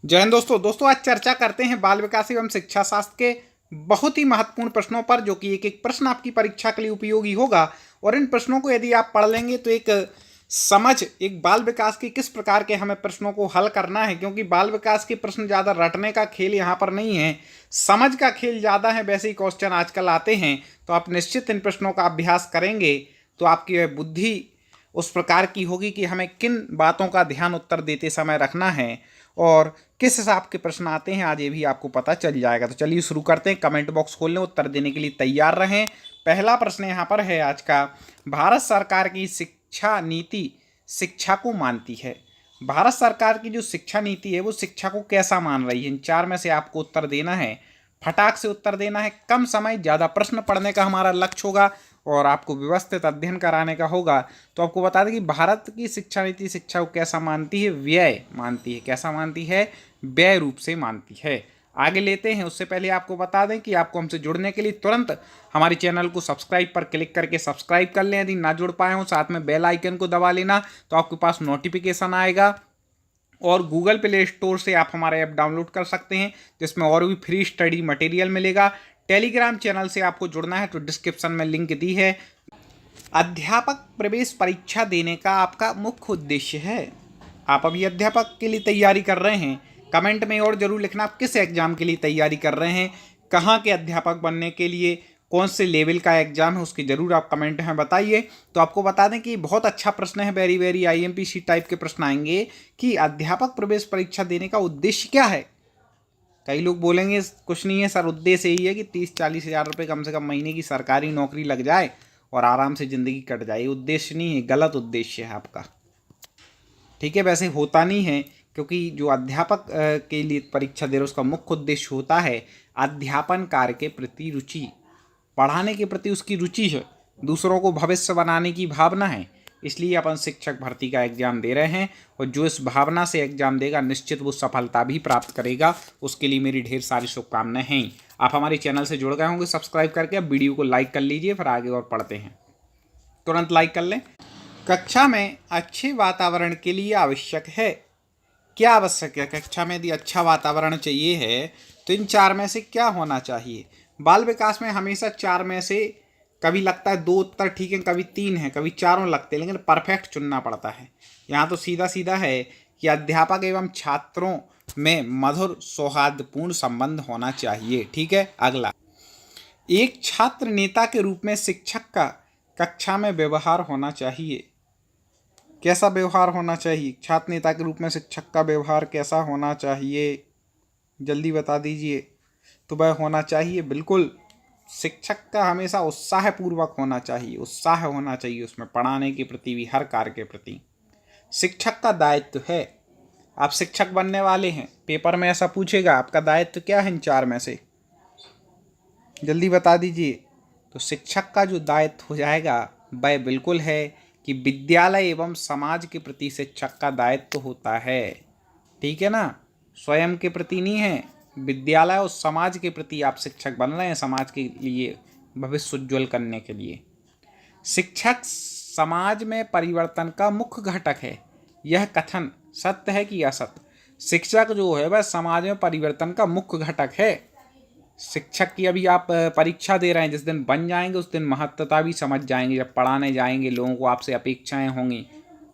जय हिंद दोस्तों आज चर्चा करते हैं बाल विकास एवं शिक्षा शास्त्र के बहुत ही महत्वपूर्ण प्रश्नों पर, जो कि एक एक प्रश्न आपकी परीक्षा के लिए उपयोगी होगा। और इन प्रश्नों को यदि आप पढ़ लेंगे तो एक बाल विकास की किस प्रकार के हमें प्रश्नों को हल करना है, क्योंकि बाल विकास के प्रश्न ज़्यादा रटने का खेल यहाँ पर नहीं है, समझ का खेल ज़्यादा है। वैसे ही क्वेश्चन आजकल आते हैं, तो आप निश्चित इन प्रश्नों का अभ्यास करेंगे तो आपकी बुद्धि उस प्रकार की होगी कि हमें किन बातों का ध्यान उत्तर देते समय रखना है और किस हिसाब के प्रश्न आते हैं, आज ये भी आपको पता चल जाएगा। तो चलिए शुरू करते हैं। कमेंट बॉक्स खोल लें, उत्तर देने के लिए तैयार रहें। पहला प्रश्न यहाँ पर है आज का, भारत सरकार की शिक्षा नीति शिक्षा को मानती है। भारत सरकार की जो शिक्षा नीति है वो शिक्षा को कैसा मान रही है, इन चार में से आपको उत्तर देना है। फटाक से उत्तर देना है, कम समय ज़्यादा प्रश्न पढ़ने का हमारा लक्ष्य होगा और आपको व्यवस्थित अध्ययन कराने का होगा। तो आपको बता दें कि भारत की शिक्षा नीति शिक्षा को कैसा मानती है, व्यय मानती है। कैसा मानती है, व्यय रूप से मानती है। आगे लेते हैं, उससे पहले आपको बता दें कि आपको हमसे जुड़ने के लिए तुरंत हमारे चैनल को सब्सक्राइब पर क्लिक करके सब्सक्राइब कर लें। यदि ना जुड़ पाए हों, साथ में बेल आइकन को दबा लेना, तो आपके पास नोटिफिकेशन आएगा। और गूगल प्ले स्टोर से आप हमारा ऐप डाउनलोड कर सकते हैं, जिसमें और भी फ्री स्टडी मटेरियल मिलेगा। टेलीग्राम चैनल से आपको जुड़ना है तो डिस्क्रिप्शन में लिंक दी है। अध्यापक प्रवेश परीक्षा देने का आपका मुख्य उद्देश्य है। आप अभी अध्यापक के लिए तैयारी कर रहे हैं, कमेंट में और जरूर लिखना आप किस एग्जाम के लिए तैयारी कर रहे हैं, कहाँ के अध्यापक बनने के लिए, कौन से लेवल का एग्जाम है, उसकी जरूर आप कमेंट में बताइए। तो आपको बता दें कि बहुत अच्छा प्रश्न है, वेरी वेरी आईएमपी टाइप के प्रश्न आएंगे कि अध्यापक प्रवेश परीक्षा देने का उद्देश्य क्या है। कई लोग बोलेंगे कुछ नहीं है सर, उद्देश्य यही है कि 30-40 हज़ार रुपये कम से कम महीने की सरकारी नौकरी लग जाए और आराम से ज़िंदगी कट जाए। ये उद्देश्य नहीं है, गलत उद्देश्य है आपका। ठीक है, वैसे होता नहीं है, क्योंकि जो अध्यापक के लिए परीक्षा दे रहे उसका मुख्य उद्देश्य होता है अध्यापन कार्य के प्रति रुचि, पढ़ाने के प्रति उसकी रुचि है, दूसरों को भविष्य बनाने की भावना है। इसलिए अपन शिक्षक भर्ती का एग्जाम दे रहे हैं और जो इस भावना से एग्जाम देगा निश्चित वो सफलता भी प्राप्त करेगा। उसके लिए मेरी ढेर सारी शुभकामनाएं हैं। आप हमारे चैनल से जुड़ गए होंगे सब्सक्राइब करके, अब वीडियो को लाइक कर लीजिए, फिर आगे और पढ़ते हैं। तुरंत लाइक कर लें। कक्षा में अच्छे वातावरण के लिए आवश्यक है। क्या आवश्यक है कक्षा में? यदि अच्छा वातावरण चाहिए है तो इन चार में से क्या होना चाहिए? बाल विकास में हमेशा चार में से कभी लगता है दो उत्तर ठीक है, कभी तीन है, कभी चारों लगते हैं, लेकिन परफेक्ट चुनना पड़ता है। यहाँ तो सीधा सीधा है कि अध्यापक एवं छात्रों में मधुर सौहार्दपूर्ण संबंध होना चाहिए। ठीक है, अगला, एक छात्र नेता के रूप में शिक्षक का कक्षा में व्यवहार होना चाहिए। कैसा व्यवहार होना चाहिए? छात्र नेता के रूप में शिक्षक का व्यवहार कैसा होना चाहिए, जल्दी बता दीजिए। तो वह होना चाहिए, बिल्कुल शिक्षक का हमेशा उत्साहपूर्वक होना चाहिए, उत्साह होना चाहिए उसमें, पढ़ाने के प्रति भी, हर कार्य के प्रति। शिक्षक का दायित्व है, आप शिक्षक बनने वाले हैं, पेपर में ऐसा पूछेगा आपका दायित्व क्या है इन चार में से, जल्दी बता दीजिए। तो शिक्षक का जो दायित्व हो जाएगा वह बिल्कुल है कि विद्यालय एवं समाज के प्रति शिक्षक का दायित्व होता है। ठीक है ना, स्वयं के प्रति नहीं है, विद्यालय और समाज के प्रति आप शिक्षक बन रहे हैं, समाज के लिए भविष्य उज्ज्वल करने के लिए। शिक्षक समाज में परिवर्तन का मुख्य घटक है। यह कथन सत्य है कि असत्य? शिक्षक जो है वह समाज में परिवर्तन का मुख्य घटक है। शिक्षक की अभी आप परीक्षा दे रहे हैं, जिस दिन बन जाएंगे उस दिन महत्वता भी समझ जाएंगे। जब पढ़ाने जाएंगे, लोगों को आपसे अपेक्षाएं होंगी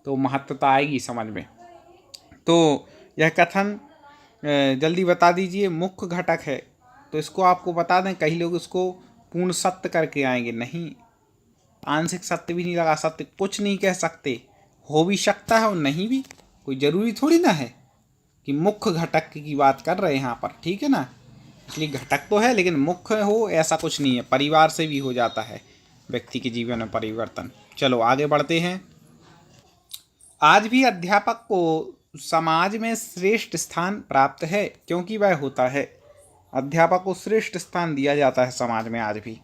तो महत्वता आएगी समझ में। तो यह कथन जल्दी बता दीजिए, मुख्य घटक है। तो इसको आपको बता दें, कई लोग इसको पूर्ण सत्य करके आएंगे, नहीं, आंशिक सत्य भी नहीं लगा सकते, कुछ नहीं कह सकते, हो भी सकता है और नहीं भी, कोई ज़रूरी थोड़ी ना है कि मुख्य घटक की बात कर रहे हैं यहाँ पर। ठीक है ना, इसलिए घटक तो है लेकिन मुख्य हो ऐसा कुछ नहीं है, परिवार से भी हो जाता है व्यक्ति के जीवन में परिवर्तन। चलो आगे बढ़ते हैं। आज भी अध्यापक को समाज में श्रेष्ठ स्थान प्राप्त है, क्योंकि वह होता है, अध्यापक को श्रेष्ठ स्थान दिया जाता है समाज में आज भी।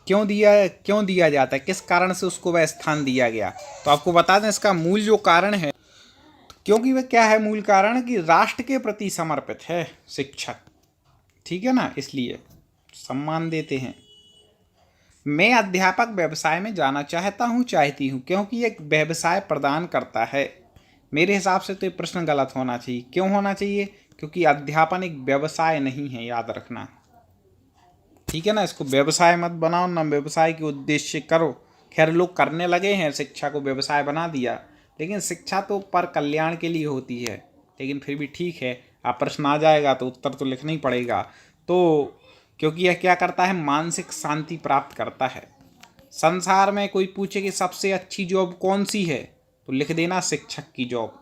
क्यों दिया जाता है, किस कारण से उसको वह स्थान दिया गया? तो आपको बता दें इसका मूल जो कारण है, क्योंकि वह क्या है मूल कारण, कि राष्ट्र के प्रति समर्पित है शिक्षक। ठीक है ना, इसलिए सम्मान देते हैं। मैं अध्यापक व्यवसाय में जाना चाहती हूँ, क्योंकि एक व्यवसाय प्रदान करता है। मेरे हिसाब से तो ये प्रश्न गलत होना चाहिए। क्यों होना चाहिए? क्योंकि अध्यापन एक व्यवसाय नहीं है, याद रखना, ठीक है ना। इसको व्यवसाय मत बनाओ, ना व्यवसाय के उद्देश्य करो। खैर लोग करने लगे हैं, शिक्षा को व्यवसाय बना दिया, लेकिन शिक्षा तो पर कल्याण के लिए होती है। लेकिन फिर भी ठीक है, आप प्रश्न आ जाएगा तो उत्तर तो लिखना ही पड़ेगा। तो क्योंकि यह क्या करता है, मानसिक शांति प्राप्त करता है। संसार में कोई पूछे कि सबसे अच्छी जॉब कौन सी है, तो लिख देना शिक्षक की जॉब।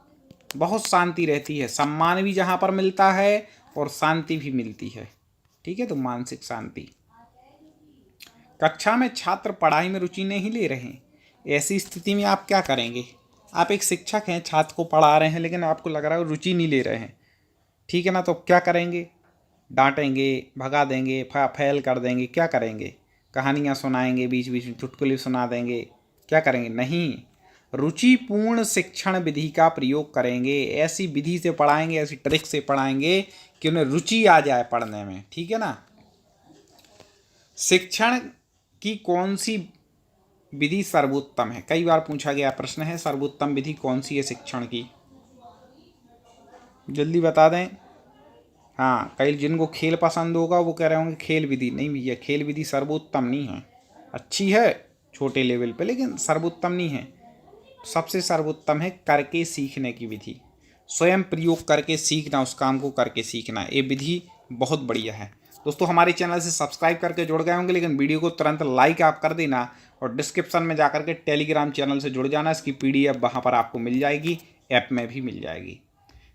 बहुत शांति रहती है, सम्मान भी जहाँ पर मिलता है और शांति भी मिलती है, ठीक है। तो मानसिक शांति। कक्षा में छात्र पढ़ाई में रुचि नहीं ले रहे हैं, ऐसी स्थिति में आप क्या करेंगे? आप एक शिक्षक हैं, छात्र को पढ़ा रहे हैं, लेकिन आपको लग रहा है रुचि नहीं ले रहे हैं, ठीक है ना। तो क्या करेंगे? डांटेंगे, भगा देंगे, फेल कर देंगे, क्या करेंगे? कहानियाँ सुनाएंगे, बीच बीच में चुटकुले सुना देंगे, क्या करेंगे? नहीं, रुचिपूर्ण शिक्षण विधि का प्रयोग करेंगे। ऐसी विधि से पढ़ाएंगे, ऐसी ट्रिक से पढ़ाएंगे कि उन्हें रुचि आ जाए पढ़ने में, ठीक है ना। शिक्षण की कौन सी विधि सर्वोत्तम है? कई बार पूछा गया प्रश्न है, सर्वोत्तम विधि कौन सी है शिक्षण की? जल्दी बता दें। हाँ, कई जिनको खेल पसंद होगा वो कह रहे होंगे खेल विधि। नहीं भैया, खेल विधि सर्वोत्तम नहीं है। अच्छी है छोटे लेवल पे, लेकिन सर्वोत्तम नहीं है। सबसे सर्वोत्तम है करके सीखने की विधि। स्वयं प्रयोग करके सीखना, उस काम को करके सीखना, ये विधि बहुत बढ़िया है। दोस्तों हमारे चैनल से सब्सक्राइब करके जुड़ गए होंगे, लेकिन वीडियो को तुरंत लाइक आप कर देना और डिस्क्रिप्शन में जाकर के टेलीग्राम चैनल से जुड़ जाना। इसकी PDF वहाँ पर आपको मिल जाएगी, ऐप में भी मिल जाएगी।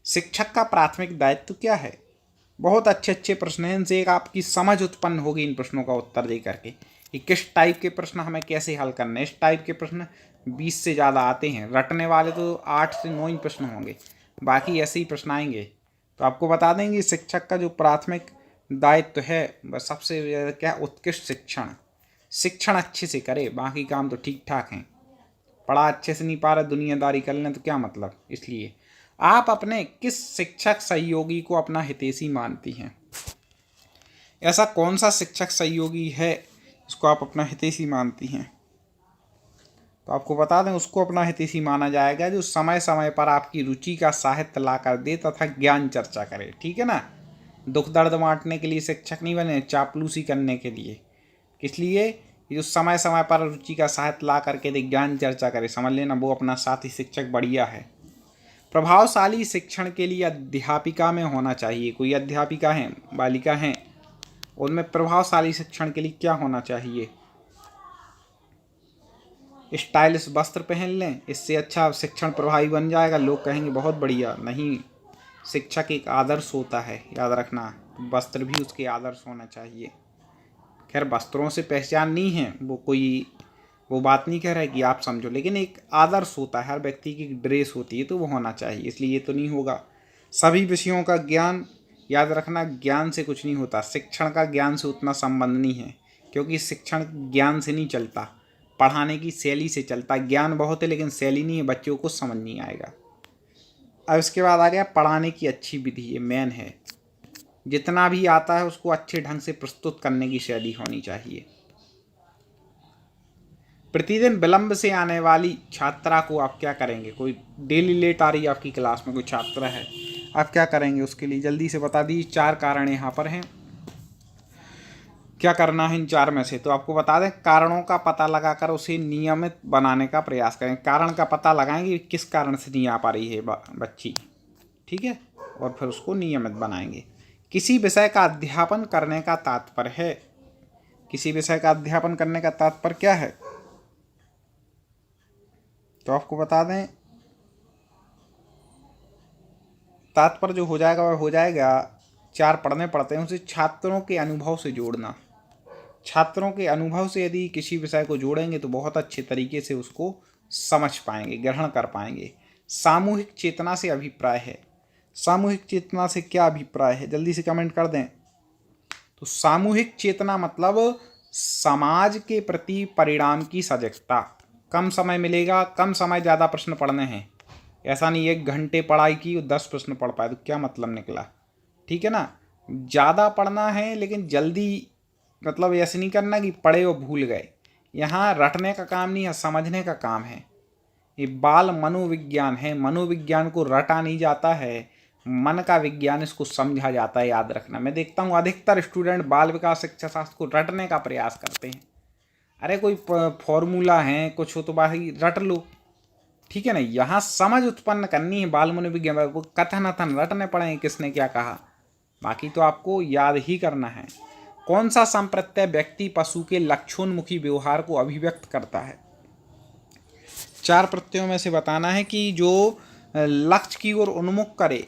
शिक्षक का प्राथमिक दायित्व क्या है? बहुत अच्छे अच्छे प्रश्न हैं, इनसे एक आपकी समझ उत्पन्न होगी इन प्रश्नों का उत्तर दे करके कि किस टाइप के प्रश्न हमें कैसे हल करने हैं। इस टाइप के प्रश्न 20 से ज़्यादा आते हैं, रटने वाले तो 8 से 9 ही प्रश्न होंगे, बाकी ऐसे ही प्रश्न आएंगे। तो आपको बता देंगे शिक्षक का जो प्राथमिक दायित्व है वह सबसे ज़्यादा क्या, उत्कृष्ट शिक्षण अच्छे से करे, बाकी काम तो ठीक ठाक हैं। पढ़ा अच्छे से नहीं पा रहे, दुनियादारी कर लें तो क्या मतलब। इसलिए आप अपने किस शिक्षक सहयोगी को अपना हितैषी मानती हैं? ऐसा कौन सा शिक्षक सहयोगी है जिसको आप अपना हितैषी मानती हैं? तो आपको बता दें, उसको अपना हितैषी माना जाएगा जो समय समय पर आपकी रुचि का साहित्य ला कर दे तथा ज्ञान चर्चा करे, ठीक है ना। दुख दर्द बांटने के लिए शिक्षक नहीं बने, चापलूसी करने के लिए। इसलिए जो समय समय पर रुचि का साहित्य ला करके दे, ज्ञान चर्चा करे, समझ लेना वो अपना साथी शिक्षक बढ़िया है। प्रभावशाली शिक्षण के लिए अध्यापिका में होना चाहिए। कोई अध्यापिका हैं, बालिका हैं, उनमें प्रभावशाली शिक्षण के लिए क्या होना चाहिए? स्टाइलिश वस्त्र पहन लें, इससे अच्छा शिक्षण प्रभावी बन जाएगा, लोग कहेंगे बहुत बढ़िया। नहीं, शिक्षक एक आदर्श होता है, याद रखना। वस्त्र भी उसके आदर्श होना चाहिए। खैर वस्त्रों से पहचान नहीं है, वो बात नहीं कह रहा है कि आप समझो, लेकिन एक आदर्श होता है, हर व्यक्ति की ड्रेस होती है, तो वो होना चाहिए। इसलिए ये तो नहीं होगा। सभी विषयों का ज्ञान, याद रखना, ज्ञान से कुछ नहीं होता। शिक्षण का ज्ञान से उतना संबंध नहीं है, क्योंकि शिक्षण ज्ञान से नहीं चलता, पढ़ाने की शैली से चलता। ज्ञान बहुत है लेकिन शैली नहीं है, बच्चों को समझ नहीं आएगा। अब इसके बाद आ गया पढ़ाने की अच्छी विधि। ये मेन है, जितना भी आता है उसको अच्छे ढंग से प्रस्तुत करने की शैली होनी चाहिए। प्रतिदिन विलंब से आने वाली छात्रा को आप क्या करेंगे? कोई डेली लेट आ रही है आपकी क्लास में, कोई छात्रा है, आप क्या करेंगे उसके लिए? जल्दी से बता दीजिए। 4 कारण यहाँ पर हैं, क्या करना है इन 4 में से? तो आपको बता दें, कारणों का पता लगाकर उसे नियमित बनाने का प्रयास करें। कारण का पता लगाएंगे किस कारण से नहीं आ पा रही है बच्ची, ठीक है, और फिर उसको नियमित बनाएंगे। किसी विषय का अध्यापन करने का तात्पर्य है। किसी विषय का अध्यापन करने का तात्पर्य क्या है? तो आपको बता दें, तात्पर्य जो हो जाएगा वह हो जाएगा, 4 पढ़ने पड़ते हैं, उसे छात्रों के अनुभव से जोड़ना। छात्रों के अनुभव से यदि किसी विषय को जोड़ेंगे तो बहुत अच्छे तरीके से उसको समझ पाएंगे, ग्रहण कर पाएंगे। सामूहिक चेतना से अभिप्राय है। सामूहिक चेतना से क्या अभिप्राय है? जल्दी से कमेंट कर दें। तो सामूहिक चेतना मतलब समाज के प्रति परिणाम की सजगता। कम समय मिलेगा, कम समय ज़्यादा प्रश्न पढ़ने हैं। ऐसा नहीं 1 घंटे पढ़ाई की और 10 प्रश्न पढ़ पाए तो क्या मतलब निकला, ठीक है ना। ज़्यादा पढ़ना है लेकिन जल्दी, मतलब ऐसे नहीं करना कि पढ़े और भूल गए। यहाँ रटने का काम नहीं है, समझने का काम है। ये बाल मनोविज्ञान है। मनोविज्ञान को रटा नहीं जाता है, मन का विज्ञान इसको समझा जाता है, याद रखना। मैं देखता हूँ अधिकतर स्टूडेंट बाल विकास शिक्षा शास्त्र को रटने का प्रयास करते हैं। अरे कोई फॉर्मूला है कुछ हो तो भाई रट लो, ठीक है ना। यहाँ समझ उत्पन्न करनी है बाल मनोविज्ञान, वो कथन अथन रटने पड़ेंगे किसने क्या कहा, बाकी तो आपको याद ही करना है। कौन सा संप्रत्यय व्यक्ति पशु के लक्षणोन्मुखी व्यवहार को अभिव्यक्त करता है? 4 प्रत्ययों में से बताना है कि जो लक्ष्य की ओर उन्मुख करे,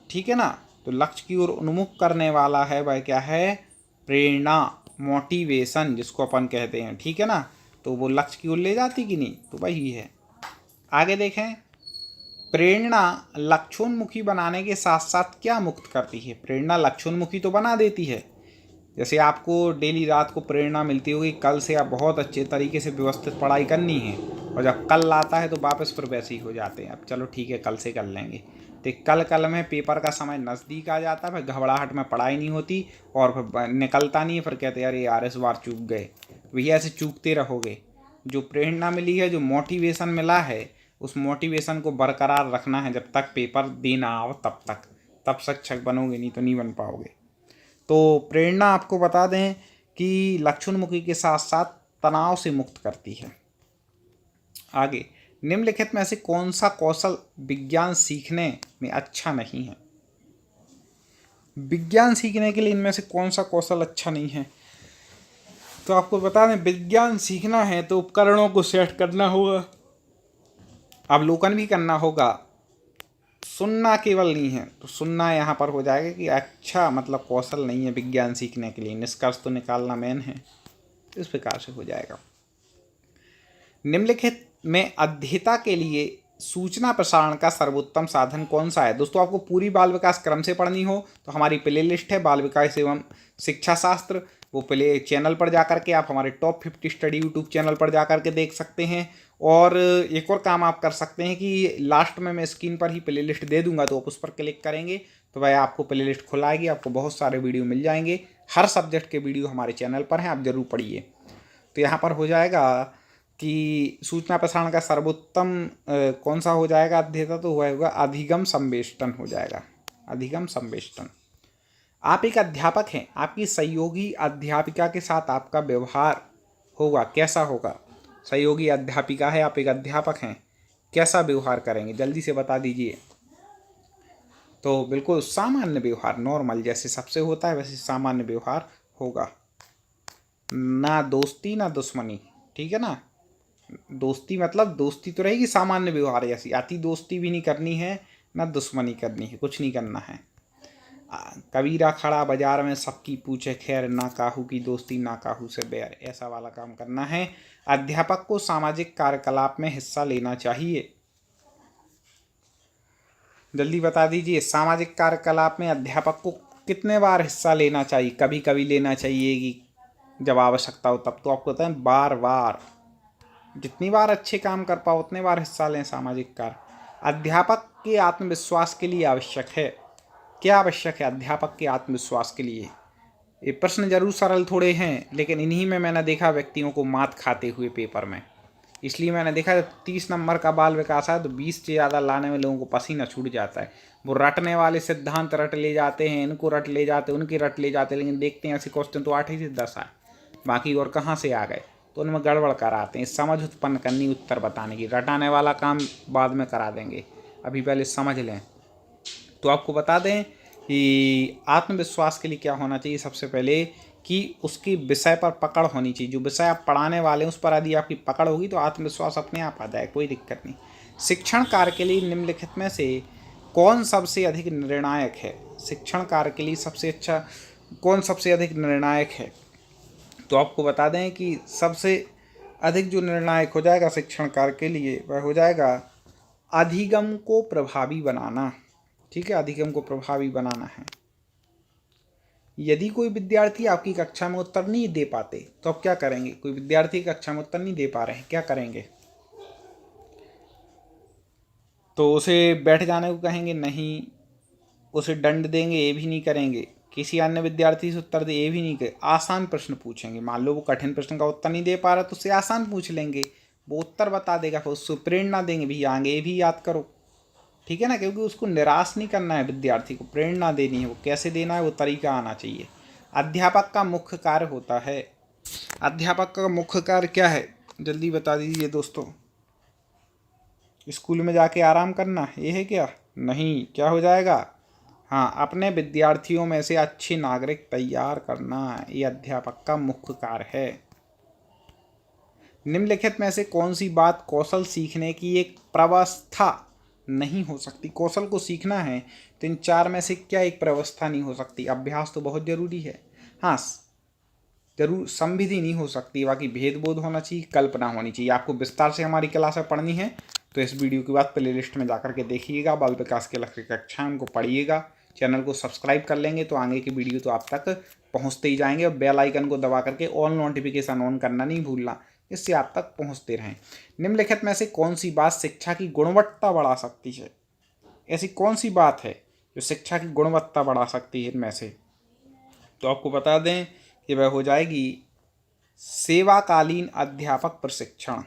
ठीक है ना। तो लक्ष्य की ओर उन्मुख करने वाला है वह क्या है? प्रेरणा, मोटिवेशन जिसको अपन कहते हैं, ठीक है ना। तो वो लक्ष्य की ओर ले जाती कि नहीं, तो वही है। आगे देखें, प्रेरणा लक्षणोन्मुखी बनाने के साथ साथ क्या मुक्त करती है? प्रेरणा लक्षणोन्मुखी तो बना देती है, जैसे आपको डेली रात को प्रेरणा मिलती होगी कल से आप बहुत अच्छे तरीके से व्यवस्थित पढ़ाई करनी है, और जब कल आता है तो वापस फिर वैसे ही हो जाते हैं, अब चलो ठीक है कल से कर लेंगे। तो कल में पेपर का समय नज़दीक आ जाता है, फिर घबराहट में पढ़ाई नहीं होती और फिर निकलता नहीं है, फिर कहते हैं अरे यार इस बार चूक गए। भैया ऐसे चूकते रहोगे। जो प्रेरणा मिली है, जो मोटिवेशन मिला है, उस मोटिवेशन को बरकरार रखना है जब तक पेपर देना आओ तब तक, तब शिक्षक बनोगे, नहीं तो नहीं बन पाओगे। तो प्रेरणा आपको बता दें कि लक्षणोन्मुखी के साथ साथ तनाव से मुक्त करती है। आगे, निम्नलिखित में से कौन सा कौशल विज्ञान सीखने में अच्छा नहीं है? विज्ञान सीखने के लिए इनमें से कौन सा कौशल अच्छा नहीं है? तो आपको बता दें, विज्ञान सीखना है तो उपकरणों को सेट करना होगा, अवलोकन भी करना होगा, सुनना केवल नहीं है। तो सुनना यहाँ पर हो जाएगा कि अच्छा मतलब कौशल नहीं है विज्ञान सीखने के लिए, निष्कर्ष तो निकालना मेन है, इस प्रकार से हो जाएगा। निम्नलिखित में अध्येता के लिए सूचना प्रसारण का सर्वोत्तम साधन कौन सा है? दोस्तों आपको पूरी बाल विकास क्रम से पढ़नी हो तो हमारी प्ले लिस्ट है बाल विकास एवं शिक्षा शास्त्र, वो प्ले चैनल पर जाकर के आप हमारे टॉप 50 स्टडी यूट्यूब चैनल पर जाकर के देख सकते हैं। और एक और काम आप कर सकते हैं कि लास्ट में मैं स्क्रीन पर ही प्ले लिस्ट दे दूंगा, तो आप उस पर क्लिक करेंगे तो वह आपको प्ले लिस्ट खुलाएगी, आपको बहुत सारे वीडियो मिल जाएंगे, हर सब्जेक्ट के वीडियो हमारे चैनल पर हैं, आप ज़रूर पढ़िए। तो यहाँ पर हो जाएगा कि सूचना प्रसारण का सर्वोत्तम कौन सा हो जाएगा अध्येता, तो वह होगा अधिगम संवेष्टन हो जाएगा, अधिगम संवेष्टन। आप एक अध्यापक हैं, आपकी सहयोगी अध्यापिका के साथ आपका व्यवहार होगा, कैसा होगा? सहयोगी अध्यापिका है, आप एक अध्यापक हैं, कैसा व्यवहार करेंगे जल्दी से बता दीजिए। तो बिल्कुल सामान्य व्यवहार, नॉर्मल जैसे सबसे होता है वैसे सामान्य व्यवहार होगा, ना दोस्ती ना दुश्मनी, ठीक है ना। दोस्ती मतलब दोस्ती तो रहेगी, सामान्य व्यवहार जैसी, अति दोस्ती भी नहीं करनी है ना दुश्मनी करनी है, कुछ नहीं करना है। कबीरा खड़ा बाजार में सबकी पूछे खैर, ना काहू की दोस्ती ना काहू से बैर, ऐसा वाला काम करना है। अध्यापक को सामाजिक कार्यकलाप में हिस्सा लेना चाहिए, जल्दी बता दीजिए। सामाजिक कार्यकलाप में अध्यापक को कितने बार हिस्सा लेना चाहिए? कभी कभी लेना चाहिए कि जब आवश्यकता हो तब, तो आपको बताएं बार बार, जितनी बार अच्छे काम कर पाओ उतने बार हिस्सा लें सामाजिक कार्य। अध्यापक के आत्मविश्वास के लिए आवश्यक है, क्या आवश्यक है अध्यापक के आत्मविश्वास के लिए? ये प्रश्न जरूर सरल थोड़े हैं, लेकिन इन्हीं में मैंने देखा व्यक्तियों को मात खाते हुए पेपर में। इसलिए मैंने देखा जब 30 नंबर का बाल विकास है तो 20 से ज़्यादा लाने में लोगों को पसीना छूट जाता है। वो रटने वाले सिद्धांत रट ले जाते हैं, इनको रट ले जाते, उनके रट ले जाते, लेकिन देखते हैं ऐसे क्वेश्चन तो 8 ही से 10 आए, बाकी और कहाँ से आ गए, तो उनमें गड़बड़ कराते हैं। समझ उत्पन्न करनी, उत्तर बताने की, रटाने वाला काम बाद में करा देंगे, अभी पहले समझ लें। तो आपको बता दें कि आत्मविश्वास के लिए क्या होना चाहिए, सबसे पहले कि उसकी विषय पर पकड़ होनी चाहिए। जो विषय आप पढ़ाने वाले हैं उस पर यदि आपकी पकड़ होगी तो आत्मविश्वास अपने आप आ जाए, कोई दिक्कत नहीं। शिक्षण कार्य के लिए निम्नलिखित में से कौन सबसे अधिक निर्णायक है? शिक्षण कार्य के लिए सबसे अच्छा कौन सबसे अधिक निर्णायक है? तो आपको बता दें कि सबसे अधिक जो निर्णायक हो जाएगा शिक्षण कार्य के लिए वह हो जाएगा अधिगम को प्रभावी बनाना, ठीक है, अधिगम को प्रभावी बनाना है। यदि कोई विद्यार्थी आपकी कक्षा में उत्तर नहीं दे पाते तो आप क्या करेंगे? कोई विद्यार्थी कक्षा में उत्तर नहीं दे पा रहे हैं, क्या करेंगे? तो उसे बैठ जाने को कहेंगे? नहीं। उसे दंड देंगे? ये भी नहीं करेंगे। किसी अन्य विद्यार्थी से उत्तर दे? ये भी नहीं करें। आसान प्रश्न पूछेंगे। मान लो वो कठिन प्रश्न का उत्तर नहीं दे पा रहा तो उससे आसान पूछ लेंगे, वो उत्तर बता देगा, फिर उसको प्रेरणा देंगे भी आगे भी याद करो, ठीक है ना, क्योंकि उसको निराश नहीं करना है, विद्यार्थी को प्रेरणा देनी है। वो कैसे देना है वो तरीका आना चाहिए। अध्यापक का मुख्य कार्य होता है, अध्यापक का मुख्य कार्य क्या है, जल्दी बता दीजिए दोस्तों। स्कूल में जाके आराम करना, ये है क्या? नहीं, क्या हो जाएगा? हाँ, अपने विद्यार्थियों में से अच्छे नागरिक तैयार करना, ये अध्यापक का मुख्य कार्य है। निम्नलिखित में से कौन सी बात कौशल सीखने की एक प्रवस्था नहीं हो सकती? कौशल को सीखना है तो इन चार में से क्या एक प्रवस्था नहीं हो सकती? अभ्यास तो बहुत जरूरी है, हाँ जरूर, संविधि नहीं हो सकती, बाकी भेदबोध होना चाहिए, कल्पना होनी चाहिए। आपको विस्तार से हमारी क्लासें पढ़नी है तो इस वीडियो के बाद प्ले लिस्ट में जाकर के देखिएगा, बाल विकास के लक्ष्य कक्षाएं उनको पढ़िएगा। चैनल को सब्सक्राइब कर लेंगे तो आगे की वीडियो तो आप तक पहुंचते ही जाएंगे, और बेल आइकन को दबा करके ऑल नोटिफिकेशन ऑन करना नहीं भूलना, इससे आप तक पहुंचते रहें। निम्नलिखित में से कौन सी बात शिक्षा की गुणवत्ता बढ़ा सकती है? ऐसी कौन सी बात है जो शिक्षा की गुणवत्ता बढ़ा सकती है इनमें से? तो आपको बता दें कि वह हो जाएगी सेवाकालीन अध्यापक प्रशिक्षण,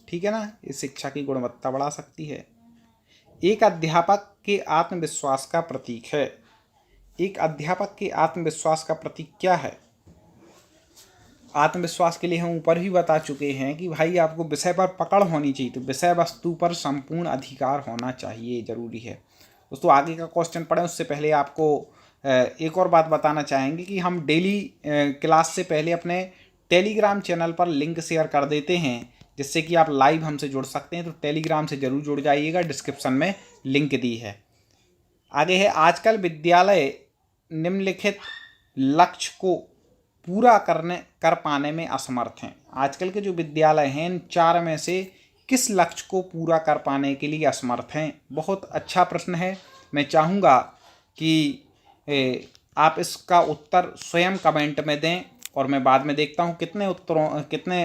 ठीक है ना, ये शिक्षा की गुणवत्ता बढ़ा सकती है। एक अध्यापक के आत्मविश्वास का प्रतीक है, एक अध्यापक के आत्मविश्वास का प्रतीक क्या है? आत्मविश्वास के लिए हम ऊपर ही बता चुके हैं कि भाई आपको विषय पर पकड़ होनी चाहिए, तो विषय वस्तु पर संपूर्ण अधिकार होना चाहिए, जरूरी है। दोस्तों आगे का क्वेश्चन पढ़ें उससे पहले आपको एक और बात बताना चाहेंगे कि हम डेली क्लास से पहले अपने टेलीग्राम चैनल पर लिंक शेयर कर देते हैं, जिससे कि आप लाइव हमसे जुड़ सकते हैं। तो टेलीग्राम से जरूर जुड़ जाइएगा, डिस्क्रिप्शन में लिंक दी है। आगे है, आजकल विद्यालय निम्नलिखित लक्ष्य को पूरा कर पाने में असमर्थ हैं। आजकल के जो विद्यालय हैं इन चार में से किस लक्ष्य को पूरा कर पाने के लिए असमर्थ हैं? बहुत अच्छा प्रश्न है। मैं चाहूँगा कि आप इसका उत्तर स्वयं कमेंट में दें, और मैं बाद में देखता हूँ कितने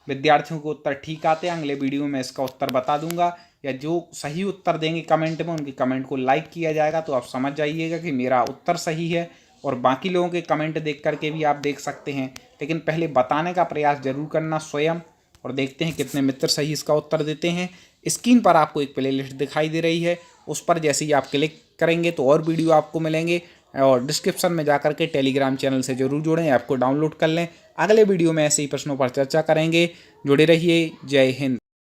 विद्यार्थियों को उत्तर ठीक आते हैं। अगले वीडियो में इसका उत्तर बता दूंगा, या जो सही उत्तर देंगे कमेंट में उनकी कमेंट को लाइक किया जाएगा, तो आप समझ जाइएगा कि मेरा उत्तर सही है। और बाकी लोगों के कमेंट देख करके भी आप देख सकते हैं, लेकिन पहले बताने का प्रयास जरूर करना स्वयं। और देखते हैं कितने मित्र सही इसका उत्तर देते हैं। स्क्रीन पर आपको एक प्लेलिस्ट दिखाई दे रही है, उस पर जैसे ही आप क्लिक करेंगे तो और वीडियो आपको मिलेंगे, और डिस्क्रिप्शन में जाकर के टेलीग्राम चैनल से जरूर जुड़ें, ऐप को डाउनलोड कर लें। अगले वीडियो में ऐसे ही प्रश्नों पर चर्चा करेंगे। जुड़े रहिए। जय हिंद।